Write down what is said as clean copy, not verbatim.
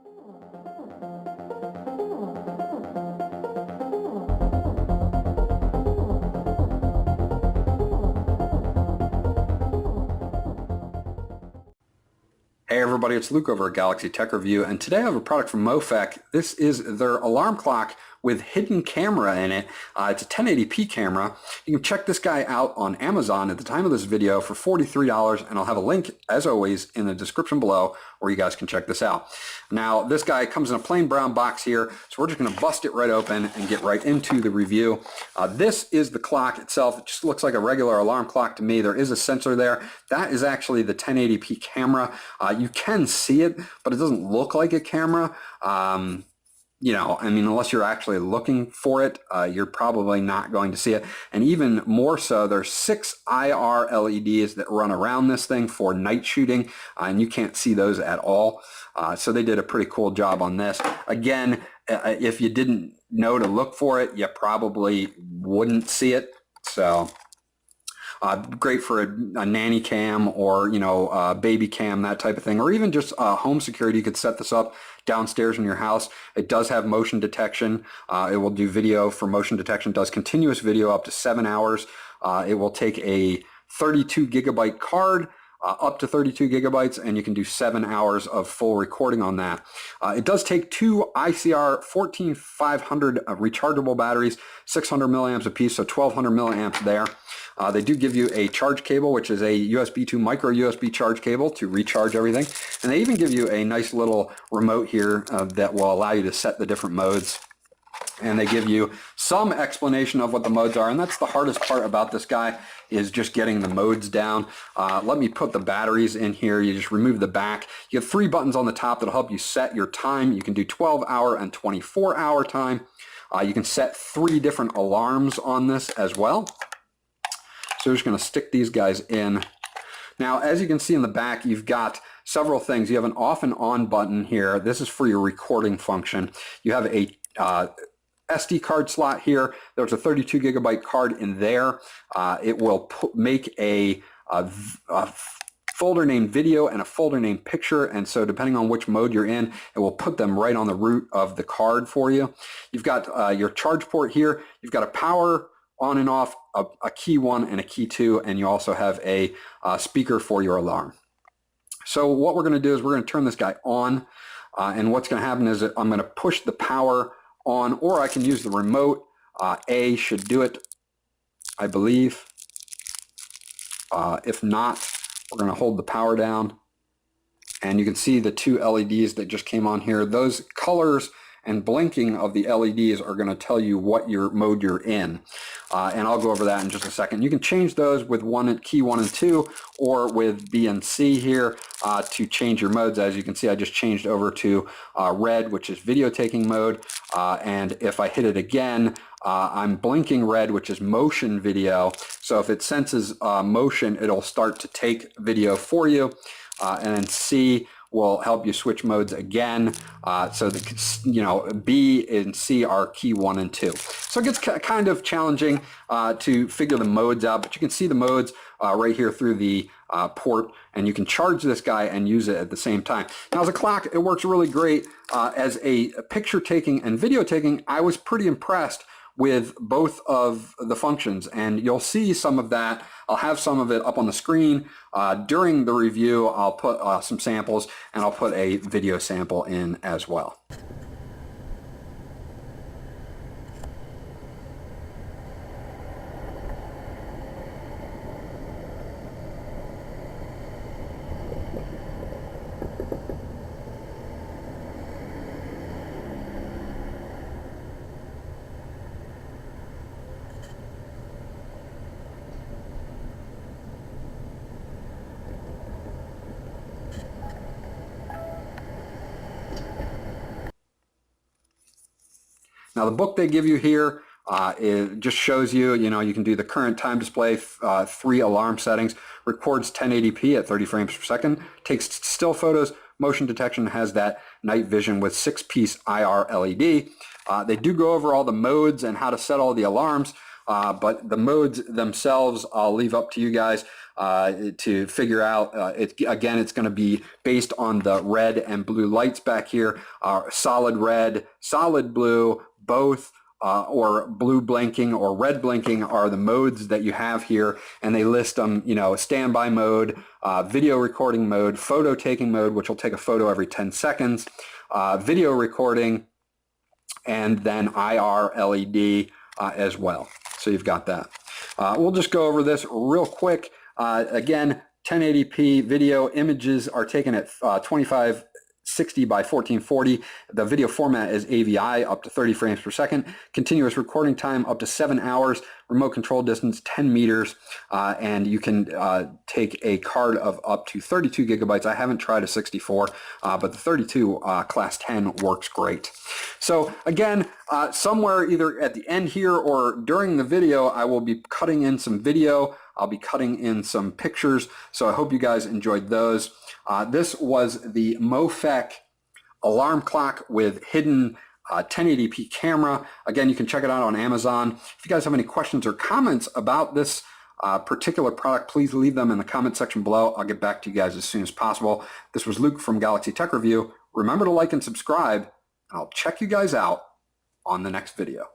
Hey everybody, it's Luke over at Galaxy Tech Review, and today I have a product from Mofek. This is their alarm clock with hidden camera in it. It's a 1080p camera. You can check this guy out on Amazon at the time of this video for $43, and I'll have a link, as always, in the description below where you guys can check this out. Now, this guy comes in a plain brown box here, so we're just going to bust it right open and get right into the review. This is the clock itself. It just looks like a regular alarm clock to me. There is a sensor there. That is actually the 1080p camera. You can see it, but it doesn't look like a camera. You know, I mean, unless you're actually looking for it, you're probably not going to see it. And even more so, there's 6 IR LEDs that run around this thing for night shooting, and you can't see those at all. So they did a pretty cool job on this. Again, if you didn't know to look for it, you probably wouldn't see it. So great for a Nanny-Cam or, you know, baby cam, that type of thing, or even just home security. You could set this up downstairs in your house. It does have motion detection. It will do video for motion detection. It does continuous video up to 7 hours. It will take a 32 gigabyte card, up to 32 gigabytes, and you can do 7 hours of full recording on that. It does take 2 ICR 14500 rechargeable batteries, 600 milliamps apiece, so 1200 milliamps there. They do give you a charge cable, which is a USB to micro USB charge cable to recharge everything. And they even give you a nice little remote here that will allow you to set the different modes. And they give you some explanation of what the modes are, and that's the hardest part about this guy, is just getting the modes down. Let me put the batteries in here. You just remove the back. You have 3 buttons on the top that'll help you set your time. You can do 12-hour and 24-hour time. You can set 3 different alarms on this as well. So we're just going to stick these guys in. Now, as you can see in the back, you've got several things. You have an off and on button here. This is for your recording function. You have a SD card slot here. There's a 32 gigabyte card in there. It will make a folder named video and a folder named picture, and so depending on which mode you're in, it will put them right on the root of the card for you. You've got your charge port here. You've got a power on and off, a key 1 and a key 2, and you also have a speaker for your alarm. So what we're going to do is we're going to turn this guy on, and what's going to happen is that I'm going to push the power on, or I can use the remote. A should do it, I believe. If not, we're going to hold the power down, and you can see the 2 LEDs that just came on here. Those colors and blinking of the LEDs are going to tell you what mode you're in. And I'll go over that in just a second. You can change those with key 1 and 2, or with B and C here to change your modes. As you can see, I just changed over to red, which is video taking mode. And if I hit it again, I'm blinking red, which is motion video. So if it senses motion, it'll start to take video for you. And then C will help you switch modes again. So the, you know, B and C are key 1 and 2. So it gets kind of challenging to figure the modes out, but you can see the modes right here through the port, and you can charge this guy and use it at the same time. Now, as a clock, it works really great. As a picture taking and video taking, I was pretty impressed with both of the functions, and you'll see some of that. I'll have some of it up on the screen during the review. I'll put some samples, and I'll put a video sample in as well. Now, the book they give you here, it just shows you, you can do the current time display, 3 alarm settings, records 1080p at 30 frames per second, takes still photos, motion detection, has that night vision with 6-piece IR LED. They do go over all the modes and how to set all the alarms, but the modes themselves I'll leave up to you guys. to figure out. Again, it's going to be based on the red and blue lights back here. Solid red, solid blue, both. Or blue blinking or red blinking are the modes that you have here, and they list them, standby mode, video recording mode, photo taking mode, which will take a photo every 10 seconds, video recording, and then IR LED as well. So you've got that. We'll just go over this real quick. Again, 1080p video images are taken at 2560 by 1440. The video format is AVI up to 30 frames per second. Continuous recording time up to 7 hours. Remote control distance 10 meters. And you can take a card of up to 32 gigabytes. I haven't tried a 64, but the 32 class 10 works great. So again, somewhere either at the end here or during the video, I will be cutting in some video. I'll be cutting in some pictures. So I hope you guys enjoyed those. This was the Mofek alarm clock with hidden 1080p camera. Again, you can check it out on Amazon. If you guys have any questions or comments about this particular product, please leave them in the comment section below. I'll get back to you guys as soon as possible. This was Luke from Galaxy Tech Review. Remember to like and subscribe, and I'll check you guys out on the next video.